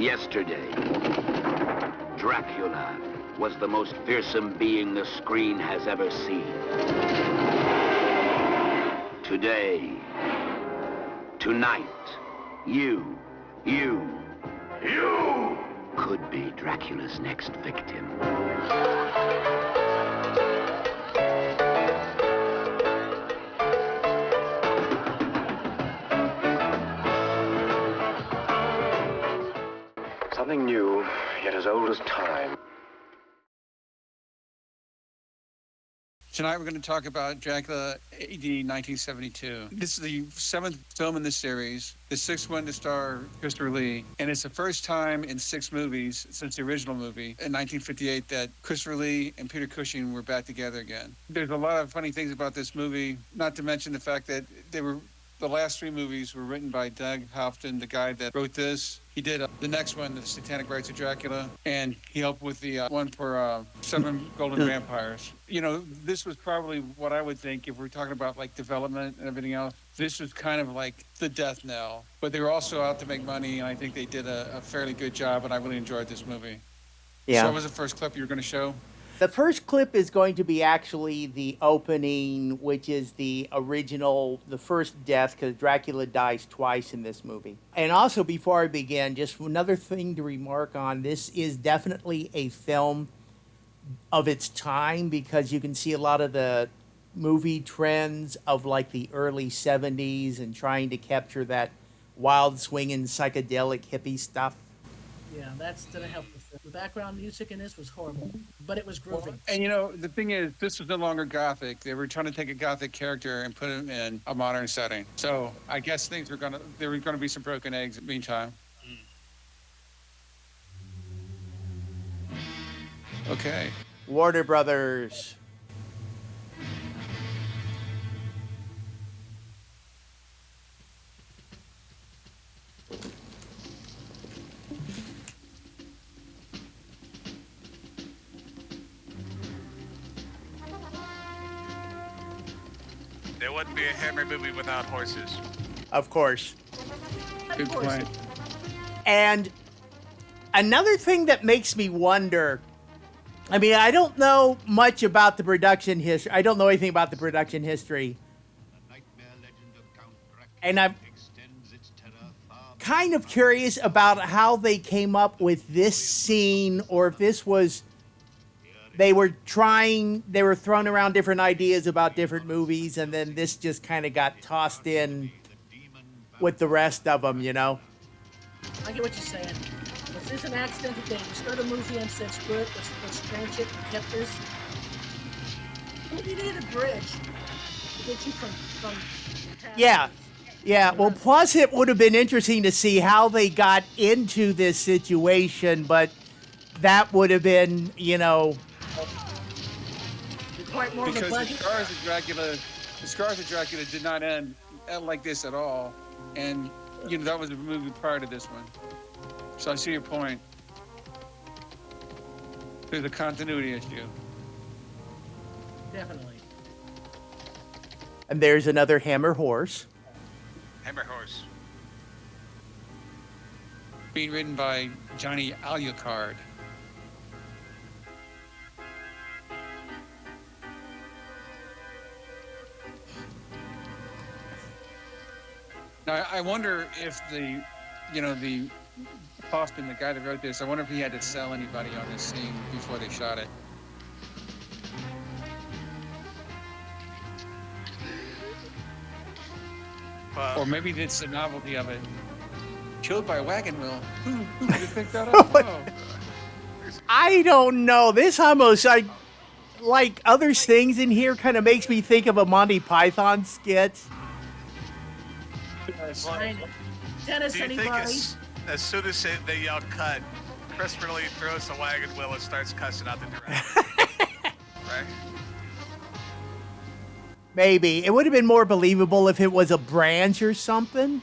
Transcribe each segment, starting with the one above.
Yesterday, Dracula was the most fearsome being the screen has ever seen. Today, tonight, you could be Dracula's next victim. Something new, yet as old as time. Tonight we're going to talk about Dracula AD 1972. This is the 7th film in this series, the 6th one to star Christopher Lee, and it's the first time in 6 movies since the original movie in 1958 that Christopher Lee and Peter Cushing were back together again. There's a lot of funny things about this movie, not to mention the fact that the last 3 movies were written by Doug Houghton, the guy that wrote this. He did the next one, The Satanic Rites of Dracula, and he helped with the one for 7 Golden Vampires. You know, this was probably what I would think if we're talking about like development and everything else. This was kind of like the death knell, but they were also out to make money, and I think they did a fairly good job, and I really enjoyed this movie. Yeah. So what was the first clip you were going to show? The first clip is going to be actually the opening, which is the original, the first death, because Dracula dies twice in this movie. And also, before I begin, just another thing to remark on, this is definitely a film of its time, because you can see a lot of the movie trends of like the early 70s and trying to capture that wild swinging psychedelic hippie stuff. Yeah, that's gonna help with it. The background music in this was horrible, but it was groovy. And you know, the thing is, this was no longer gothic. They were trying to take a gothic character and put him in a modern setting. So I guess there were gonna be some broken eggs in the meantime. Okay. Warner Brothers. There wouldn't be a Hammer movie without horses. Of course. Good point. And another thing that makes me wonder, I mean, I don't know much about the production history. I don't know anything about the production history. And I'm kind of curious about how they came up with this scene, or if this was, they were throwing around different ideas about different movies, and then this just kind of got tossed in with the rest of them, you know? I get what you're saying. Was this an accidental thing? You start a movie and said, screw it, let's scratch it and kept this. Maybe you needed a bridge to get you from Yeah. Yeah, well, plus it would have been interesting to see how they got into this situation, but that would have been, you know... Because the Scars of Dracula did not end like this at all. And, you know, that was a movie prior to this one. So I see your point. There's a continuity issue. Definitely. And there's another Hammer horse. Hammer horse. Being written by Johnny Alucard. Now, I wonder if the Hoffman, the guy that wrote this, I wonder if he had to sell anybody on this scene before they shot it. Or maybe it's the novelty of it. Killed by a wagon wheel. Who could have picked that up? Oh. I don't know. This almost, like other things in here, kind of makes me think of a Monty Python skit. Tennis, Do you anybody? think as soon as they yell cut, Christopher Lee throws the wagon wheel and starts cussing out the director? Right? Maybe. It would have been more believable if it was a branch or something.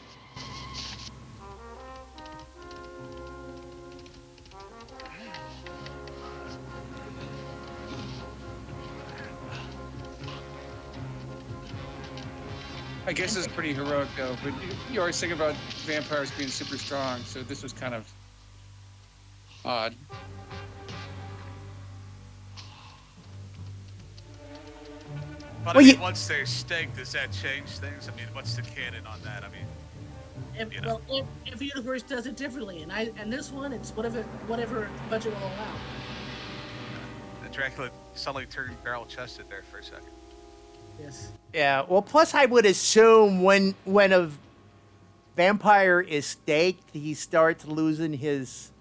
I guess it's pretty heroic, though. But you always think about vampires being super strong, so this was kind of odd. But Well, I mean, you- once they're staked, does that change things? I mean, what's the canon on that? I mean, you know. Well, every universe does it differently, and this one, it's whatever budget will allow. Dracula suddenly turned barrel-chested there for a second. Yes. Yeah. Well, plus I would assume when a vampire is staked, he starts losing his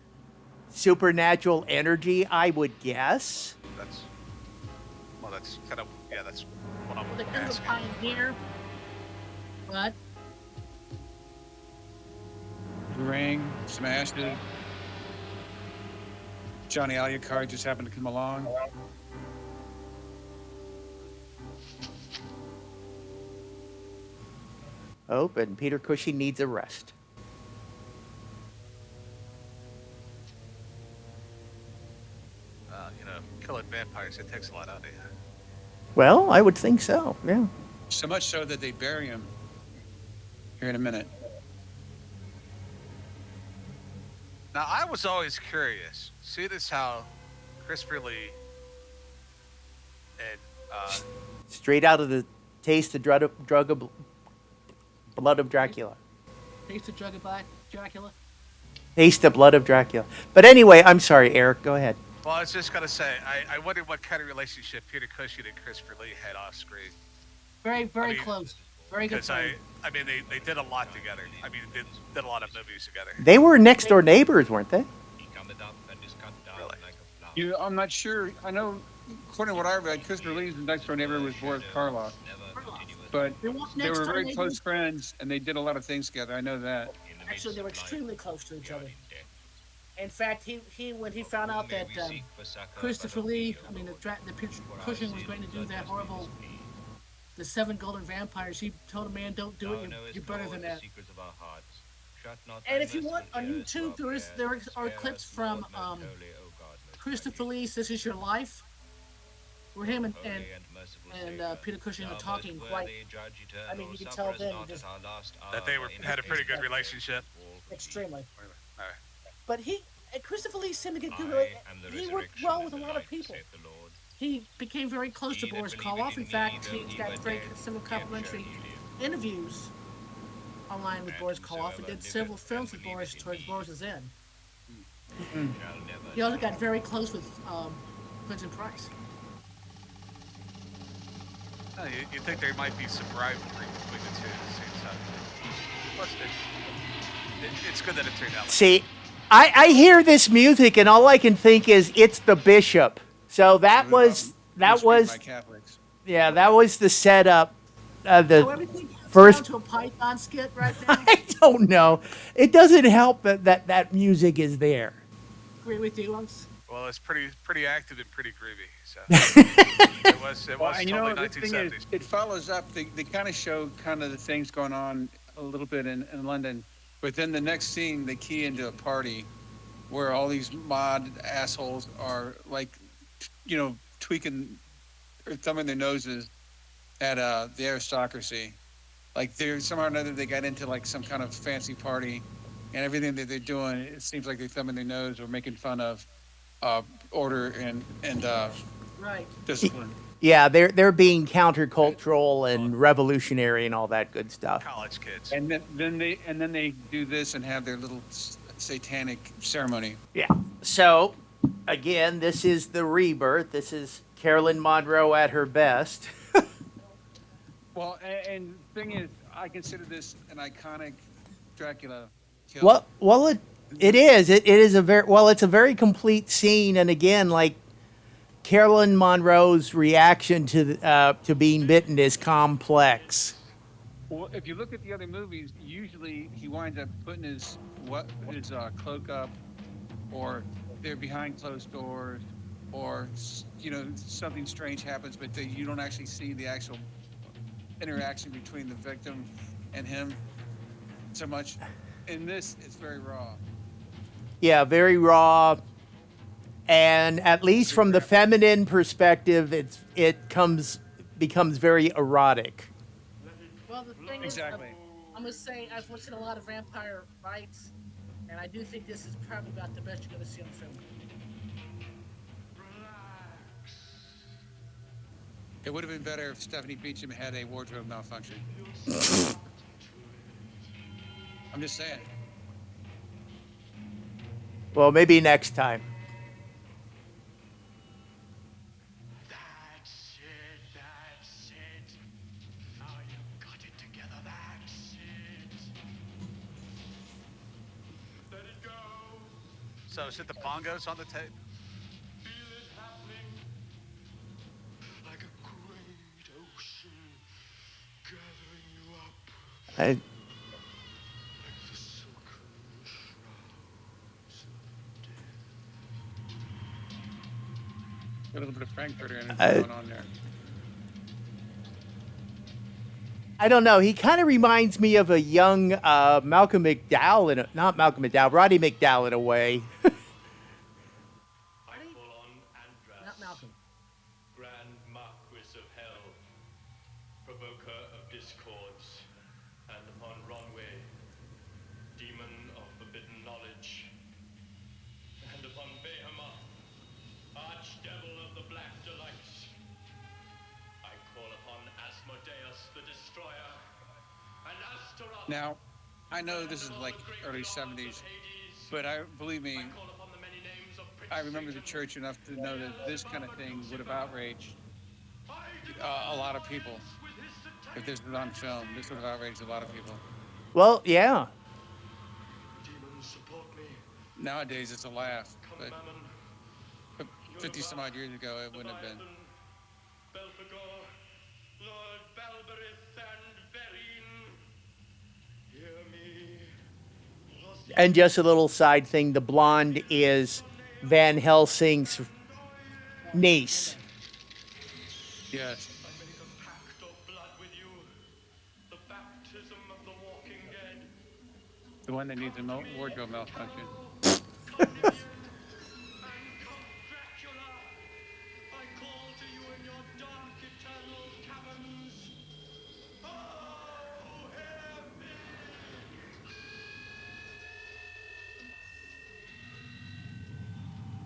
supernatural energy. I would guess. That's kind of, yeah, that's what I'm The kind of asking. pioneer. What? Ring, smashed it. Johnny Alucard just happened to come along. Oh, and Peter Cushing needs a rest. You know, killing vampires, it takes a lot out of you. Well, I would think so. Yeah. So much so that they bury him here in a minute. Now, I was always curious. See this how Christopher Lee and Straight out of the Taste the Blood of Dracula. Taste the drug of Dracula. Taste the Blood of Dracula. But anyway, I'm sorry, Eric. Go ahead. well, I was just gonna say, I wondered what kind of relationship Peter Cushing and Christopher Lee had off screen. Very I mean, close. Very good. Because I mean, they did a lot together. I mean, they did a lot of movies together. They were next door neighbors, weren't they? Really? I'm not sure. I know, according to what I read, Christopher Lee's next door neighbor was Boris Karloff. But They walked they next were door very neighbors. close friends, and they did a lot of things together. I know that. Actually, they were extremely close to each other. In fact, he when he found out that Christopher Lee, the Peter Cushing was going to do that horrible, the 7 Golden Vampires, he told him, "Man, don't do it. You're better than that." And if you want on YouTube, there are clips from Christopher Lee's "This Is Your Life," where him and Peter Cushing are talking quite. I mean, you can tell then just That they had a pretty good relationship. extremely. All right. But Christopher Lee seemed to get good. He worked well with a lot of people. He became very close to Boris Karloff. In fact, he's got several complimentary interviews online with Boris Karloff and did several films with Boris towards Boris's end. He also got very close with Vincent Price. You think there might be some rivalry between the two at the same time. Plus, it's good that it turned out like See, I hear this music and all I can think is it's the Bishop. So that was By Catholics. yeah, that was the setup. So everything comes first- down to a Python skit right now. I don't know. It doesn't help that music is there. Agree with you. Well, it's pretty active and pretty groovy. So it was Well, and totally the thing 1970s. is, it follows up. They kind of show kind of the things going on a little bit in London, but then the next scene they key into a party where all these mod assholes are like, tweaking or thumbing their noses at the aristocracy. Like they're somehow or another they got into like some kind of fancy party, and everything that they're doing, it seems like they're thumbing their nose or making fun of order and Right. discipline. Yeah, they're being countercultural and revolutionary and all that good stuff. College kids. And then they do this and have their little satanic ceremony. Yeah. So, again, this is the rebirth. This is Carolyn Monroe at her best. Well, and the thing is, I consider this an iconic Dracula kill. Well, it is. It is it's a very complete scene, and again, like Carolyn Monroe's reaction to being bitten is complex. Well, if you look at the other movies, usually he winds up putting his cloak up, or they're behind closed doors, or something strange happens, but you don't actually see the actual interaction between the victim and him so much. In this, it's very raw. Yeah, very raw. And at least from the feminine perspective, it becomes very erotic. Well, the thing Exactly. is, I'm gonna say I've watched a lot of vampire fights, And I do think this is probably about the best you're going to see on film. It would have been better if Stephanie Beacham had a wardrobe malfunction. I'm just saying. Well, maybe next time. That's it. Now you've got it together, that's it. Let it go. So is it the bongos on the tape? Feel it happening. Like a great ocean gathering you up. I, Like the silken shrouds of death. A little bit of Frankfurter energy I- going on there. I don't know. He kind of reminds me of a young Malcolm McDowell, not Malcolm McDowell, Roddy McDowell in a way. I call on Andras, Not Malcolm. Grand Marquis of Hell, provoker of discords, and upon Ronway, demon of forbidden knowledge, and upon Behemoth, archdevil of the black delights. I call upon Asmodeus the Destroyer, and Astaroth. Now, I know this is like early 70s, but believe me, I remember the church enough to know that this kind of thing would have outraged a lot of people. If this was on film, this would have outraged a lot of people. Well, yeah. Demons support me. Nowadays, it's a laugh, Come, but Mammon. 50 some odd years ago, it wouldn't have been. Belphegor, Lord Balberith, and Verine. Hear me. And just a little side thing, the blonde is Van Helsing's niece. Yes. I make a pact of blood with you, the baptism of the walking dead. The one that needs a wardrobe malfunction. And come, Dracula. I call to you in your dark eternal caverns. Oh, hear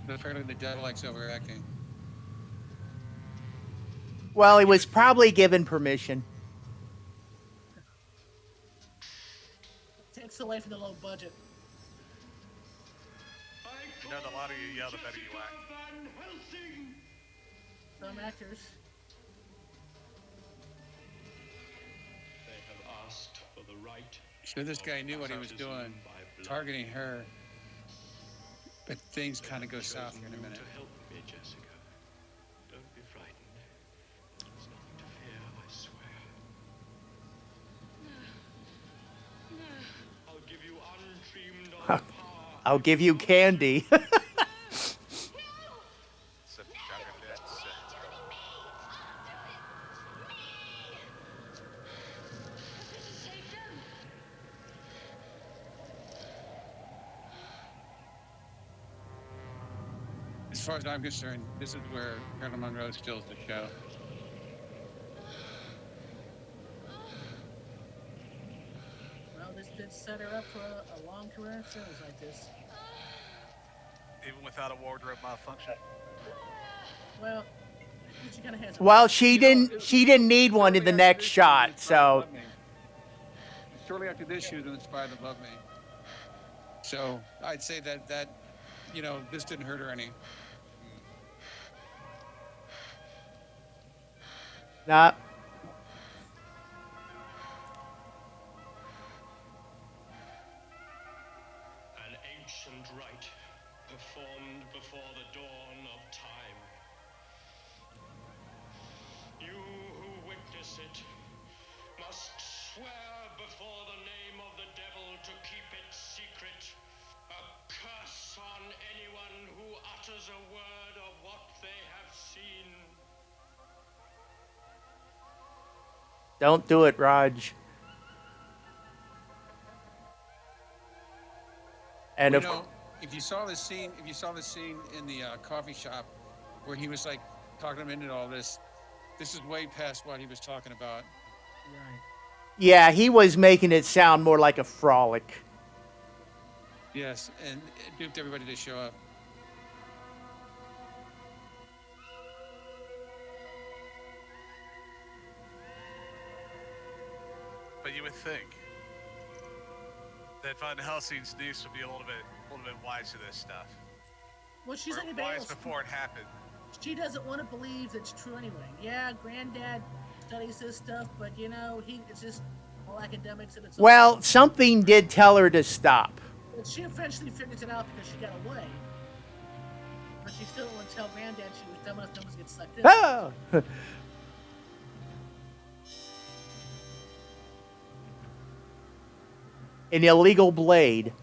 me. Apparently, the devil likes overacting. Well, he was probably given permission. Takes away from the low budget. You know, the louder you yell, the better you act. Van Helsing. Some actors. They have asked for the right. So this guy knew what he was doing, targeting her. But things kind of go south here in a minute. To help me, Jessica. Don't be frightened. There's nothing to fear, I swear. I'll give you untrimmed on power. I'll give you candy. Except the shotgun dead. As far as I'm concerned, this is where Colonel Monroe steals the show. Well, this did set her up for a long career in films like this. Even without a wardrobe malfunction. Well, she kind of has. A Well, she didn't need one in the next shot, so Shortly after this, she was in Inspired to Love Me. So I'd say that this didn't hurt her any. nah. An ancient rite performed before the dawn of time. You who witness it must swear before the name of the devil to keep it secret. A curse on anyone who utters a word of what they have seen. Don't do it, Raj. And of course, if you saw the scene in the coffee shop where he was like talking him into all this, this is way past what he was talking about. Right. yeah, he was making it sound more like a frolic. Yes, and it duped everybody to show up. But you would think that Van Helsing's niece would be a little bit wise to this stuff. Well, she's Or like wise before it happened. She doesn't want to believe it's true anyway. Yeah, Granddad studies this stuff, but it's just all academics and it's all. Well, something did tell her to stop. But she eventually figures it out because she got away. But she still wouldn't tell Granddad she was dumb enough to get sucked in. Oh! An illegal blade.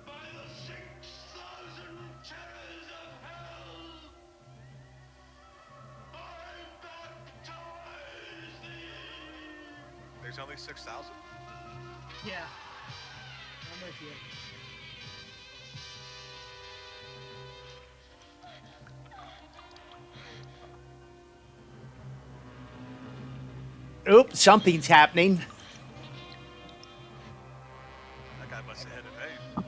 By the 6,000 terrors of hell, I baptize thee. There's only 6,000? Yeah. I'm with you. Oops, something's happening. That guy must have hit a vein.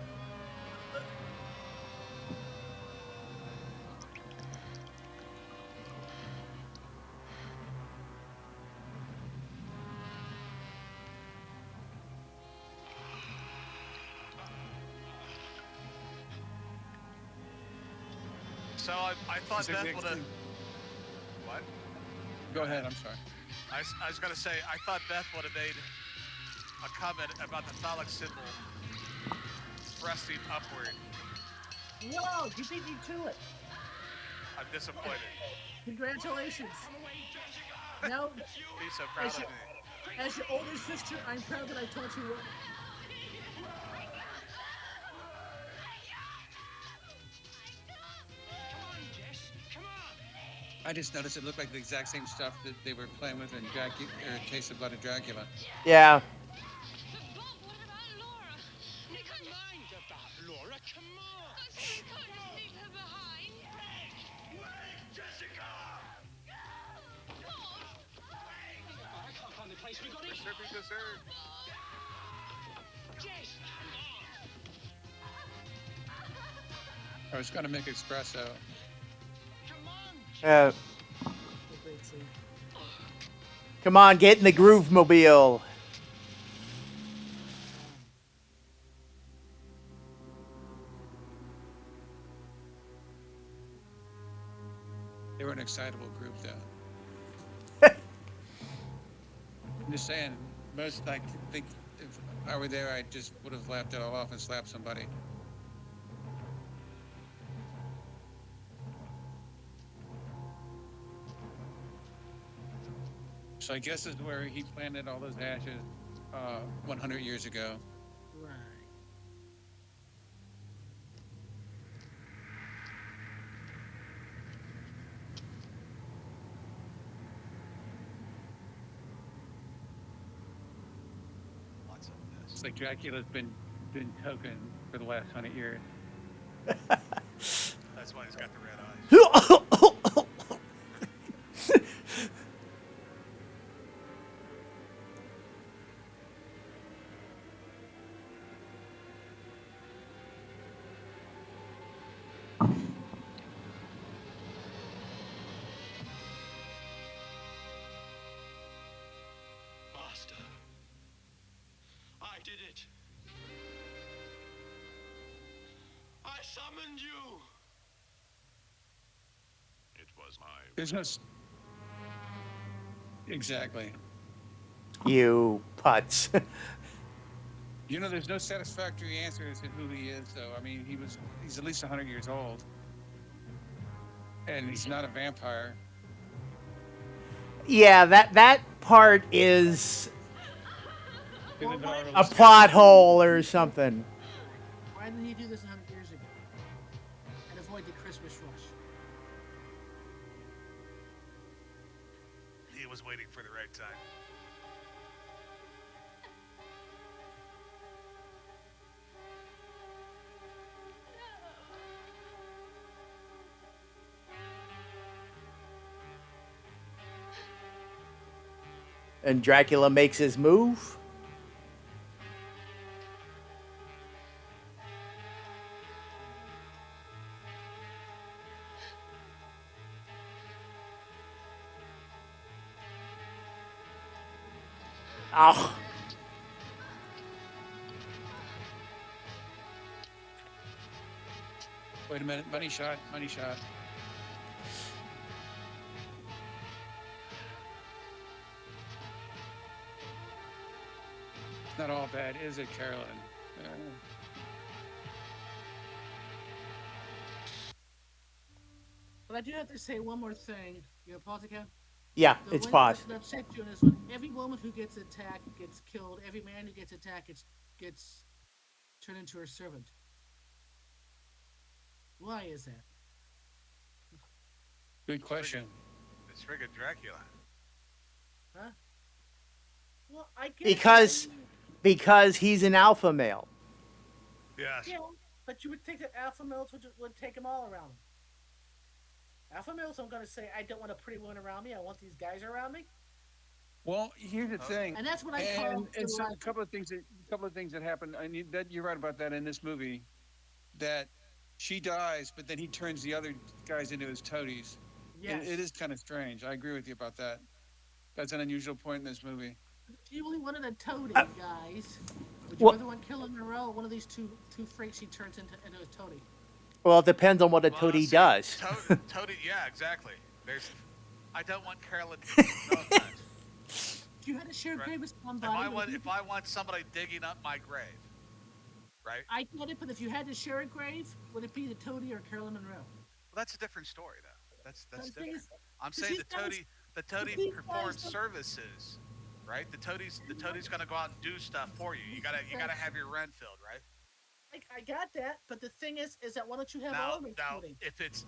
So I thought Beth would have. What? Go ahead, I'm sorry. I was gonna say I thought Beth would have made a comment about the phallic symbol thrusting upward. Whoa, you beat me to it. I'm disappointed. Congratulations. Now, Be so proud of me. as your older sister, I'm proud that I taught you what. I just noticed it looked like the exact same stuff that they were playing with in Case of Blood of Dracula. Yeah. Bob, what about Laura? We can't mind about Laura, come on. We can't leave her behind. Wait, Jessica! I can't find the place we got it. Serving dessert. Jess, I was going to make espresso. Come on, get in the groove mobile. They were an excitable group, though. I'm just saying, I think if I were there, I just would have laughed it all off and slapped somebody. So I guess this is where he planted all those ashes 100 years ago. Right. Lots of this. It's like Dracula's been token for the last 100 years. That's why he's got the red eyes. Master, I did it. I summoned you. It was my There's no. Exactly. You putz. You know, there's no satisfactory answer as to who he is, though. I mean, he's at least 100 years old. And he's not a vampire. Yeah, that part is Isn't it already a plot hole or something. Why didn't he do this 100 years ago? And avoid the Christmas rush? He was waiting for the right time. And Dracula makes his move. Oh, Wait a minute. Money shot. Money shot. It's not all bad, is it, Carolyn? But I do have to say one more thing. You gonna pause again? yeah, The it's one paused. that upsets you in this one, every woman who gets attacked gets killed. Every man who gets attacked gets turned into her servant. Why is that? Good question. It's friggin' Dracula. Huh? Well, I get Because why you- because he's an alpha male. Yes. yeah, but you would think that alpha males would take them all around them. Alpha males aren't going to say, "I don't want a pretty woman around me. I want these guys around me." Well, here's the thing, And that's what I call and so a the couple of things that happen. I mean, that you're right about that in this movie, that she dies, but then he turns the other guys into his toadies. yes. It is kind of strange. I agree with you about that. That's an unusual point in this movie. If you only wanted a toady, guys, would you Well- rather want Kill in a row? One of these two freaks he turns into a toady. Well, it depends on what a Well, toady see, does. Toady, yeah, exactly. I don't want Carolyn. No offense. If you had to share a Right. grave with If somebody, if I want somebody digging up my grave, right? I get it, but if you had to share a grave, would it be the toady or Carolyn Monroe? Well, that's a different story, though. That's But the thing different. is, I'm 'cause saying these the toady these performs guys don't- services, right? The toady's gonna go out and do stuff for you. You gotta have your rent filled, right? I got that, but the thing is that why don't you have all of them Now, toady? if it's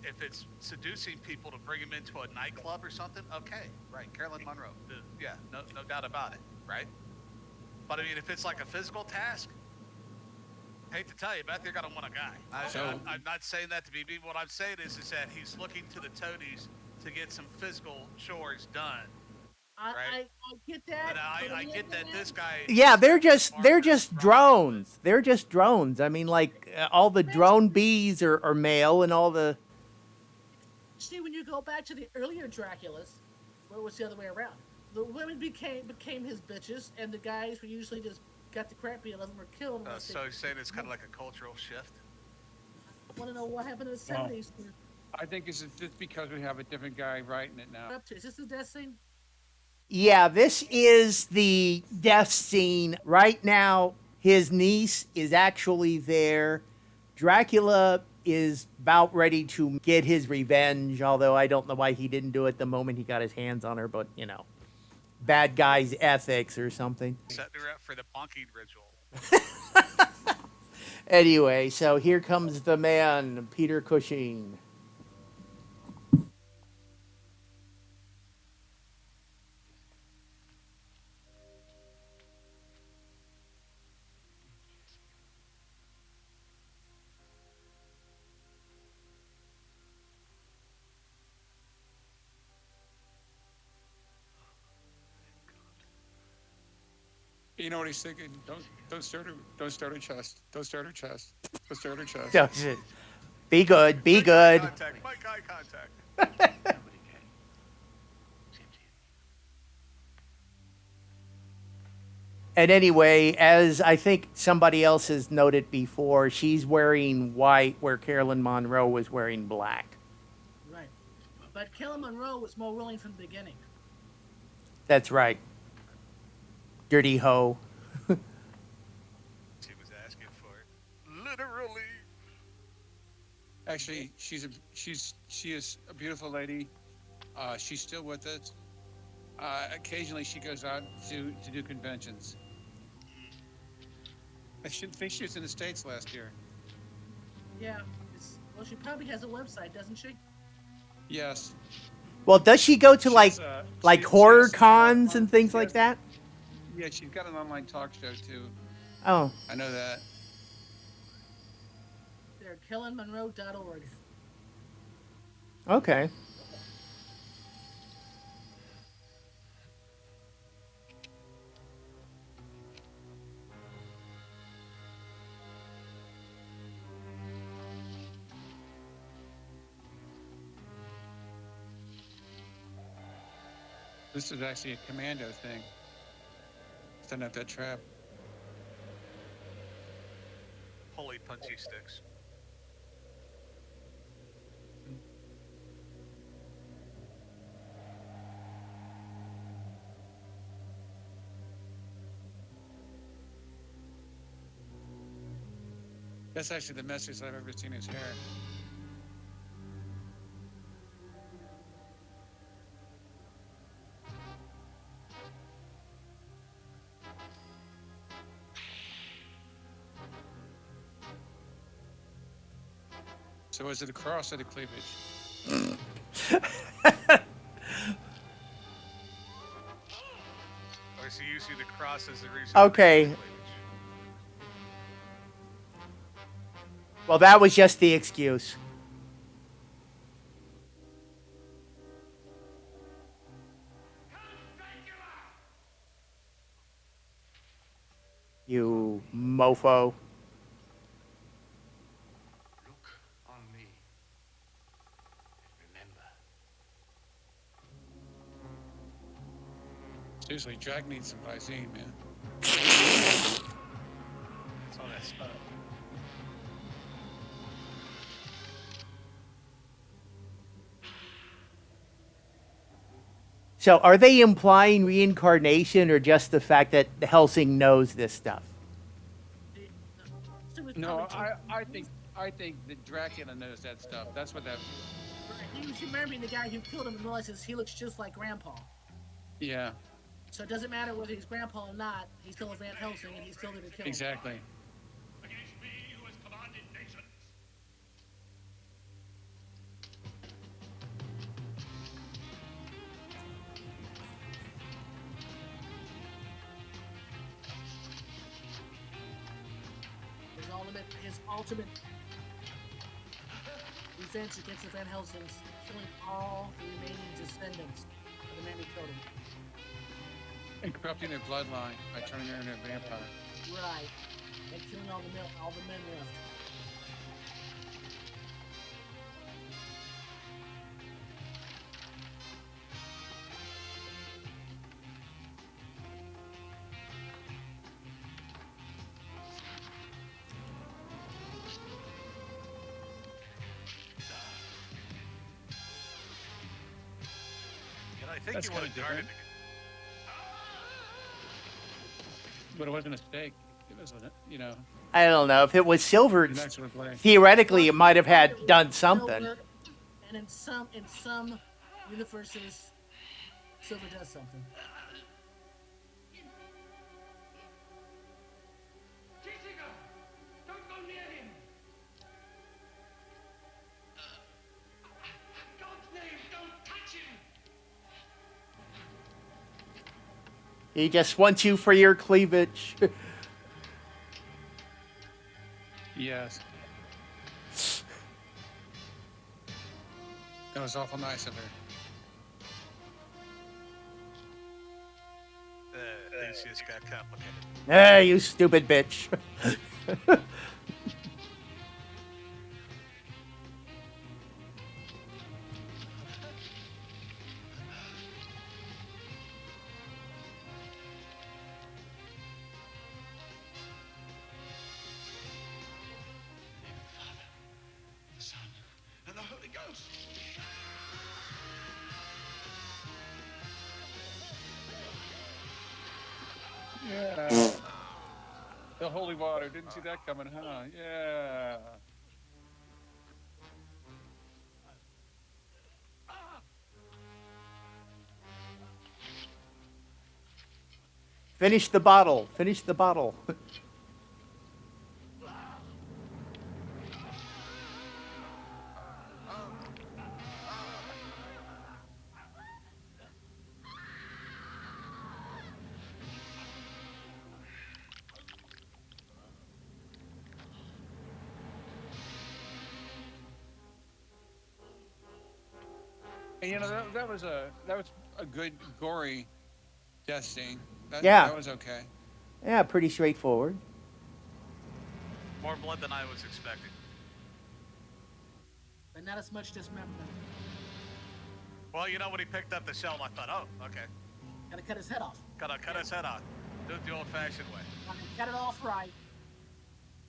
seducing people to bring them into a nightclub or something, okay, right? Carolyn Monroe, yeah, no doubt about it, right? But I mean, if it's like a physical task, hate to tell you, Beth, you're gonna want a guy. I'm not saying that to be mean. What I'm saying is that he's looking to the toadies to get some physical chores done. I get that. And but I on the get other that this hand, guy. Yeah, they're this just guy's drones. They're just drones. I mean, like all the drone bees are male, and all the see, when you go back to the earlier Draculas, where it was the other way around, the women became his bitches, and the guys were usually just got the crap beat out of them or killed. So you're saying it's kind of like a cultural shift? I want to know what happened in the Well, 70s. I think it's just because we have a different guy writing it now. Up to is this the death scene? yeah. This is the death scene right now. His niece is actually there. Dracula is about ready to get his revenge, although I don't know why he didn't do it the moment he got his hands on her. But you know, bad guy's ethics or something. Setting her up for the bonking ritual. Anyway, so here comes the man, Peter Cushing. You know what he's thinking? Don't start her chest. Don't start her chest. Don't start her chest. Does it? Be good. Be Make good. eye contact. Make eye contact. Nobody can. Seems to you. And anyway, as I think somebody else has noted before, she's wearing white where Carolyn Monroe was wearing black. Right. But Carolyn Monroe was more willing from the beginning. That's right. Dirty hoe. She was asking for it. Literally. Actually, she is a beautiful lady. She's still with us. Occasionally, she goes out to do conventions. I should think she was in the States last year. Yeah. Well, she probably has a website, doesn't she? Yes. Well, does she go to She like has, horror has, cons and things she like has- that? Yeah, she's got an online talk show too. Oh, I know that. They're KellenMonroe.org. okay. This is actually a commando thing. Setting up that trap. Holy punchy sticks. That's actually the messiest I've ever seen his hair. So is it a cross or the cleavage? Or so you see the cross as the reason. Okay. Well, that was just the excuse. You mofo. Look on me. And remember. Seriously, Jack needs some Visine, man. That's all that stuff. So are they implying reincarnation or just the fact that Helsing knows this stuff? No, I think that Dracula knows that stuff. That's what that. He was remembering the guy who killed him and realizes he looks just like Grandpa. Yeah. So it doesn't matter whether he's Grandpa or not. He's still a Van Helsing, and he's still there to kill him. Exactly. Against me who has commanded nations. His ultimate revenge against the Van Helsings, killing all the remaining descendants of the man who killed him. And corrupting their bloodline by turning her into a vampire. Right. And killing all the men left. And I think That's you would have kinda guarded. different. But it wasn't a stake. It was, you know. I don't know. If it was silver, An actual play. theoretically, it might have had done something. And in some universes, silver does something. Don't go near him. God's name, don't touch him. He just wants you for your cleavage. Yes. That was awful nice of her. Things just got complicated. Ah, you stupid bitch. And the Holy Ghost. Yeah. The holy water. Didn't see that coming, huh? Yeah. Finish the bottle. Finish the bottle. And you know that was a good gory death scene. Yeah. That was okay. Yeah, pretty straightforward. More blood than I was expecting. But not as much dismemberment. Well, you know, when he picked up the shell, I thought, oh, okay. Gotta cut his head off. Gotta cut his head off. Do it the old-fashioned way. Got it off right.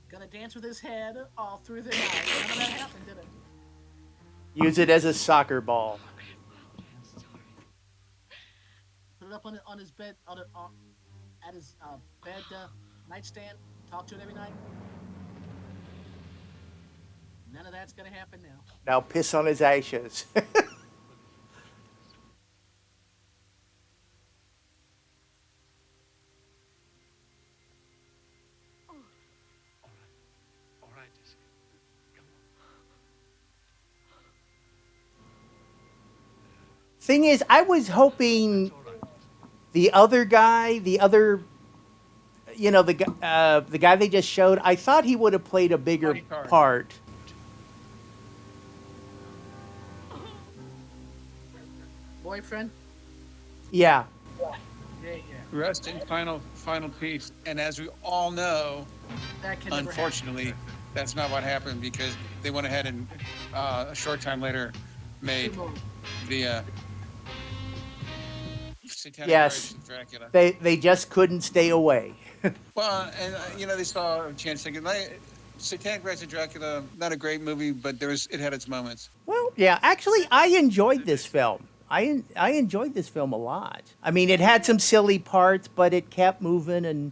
Gonna dance with his head all through the night. None of that happened, did it? Use it as a soccer ball. Put it up on his bed, at his bed nightstand. Talk to it every night. None of that's gonna happen now. Now piss on his ashes. All right, Jessica. Come on. Thing is, I was hoping the other guy, the guy they just showed, I thought he would have played a bigger Bodyguard. part. Boyfriend? Yeah. Yeah. Rest in final peace. And as we all know, That can never unfortunately, that's not what happened because they went ahead and a short time later made happen. the Satanic Yes. Rites of Dracula. They just couldn't stay away. Well, and they saw a chance to get Satanic Rites of Dracula. Not a great movie, but it had its moments. Well, yeah, actually, I enjoyed this film. I enjoyed this film a lot. I mean, it had some silly parts, but it kept moving and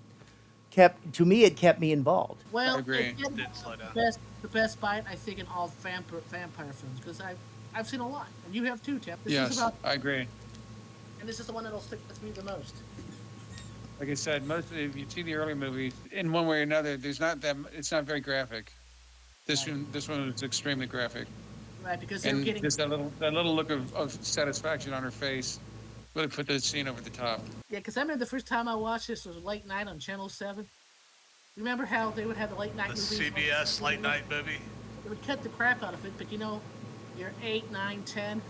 it kept me involved. Well, I agree. it did Didn't slow down. the best bite, I think, in all vampire films, because I've seen a lot, and you have too, Tim. This is Yes, about, I agree. and this is the one that'll stick with me the most. Like I said, if you see the early movies, in one way or another, it's not very graphic. This one was extremely graphic. Right, because they were And getting just that little look of satisfaction on her face really put the scene over the top. yeah. Because I remember the first time I watched this was late night on Channel 7. Remember how they would have the late night The movies? CBS late night movie. They would cut the crap out of it, but you're 8, 9, 10,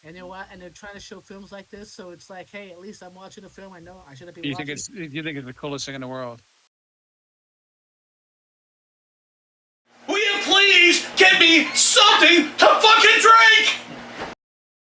and they're trying to show films like this, so it's like, hey, at least I'm watching a film I know I shouldn't be watching. You think it's the coolest thing in the world? Will you please get me something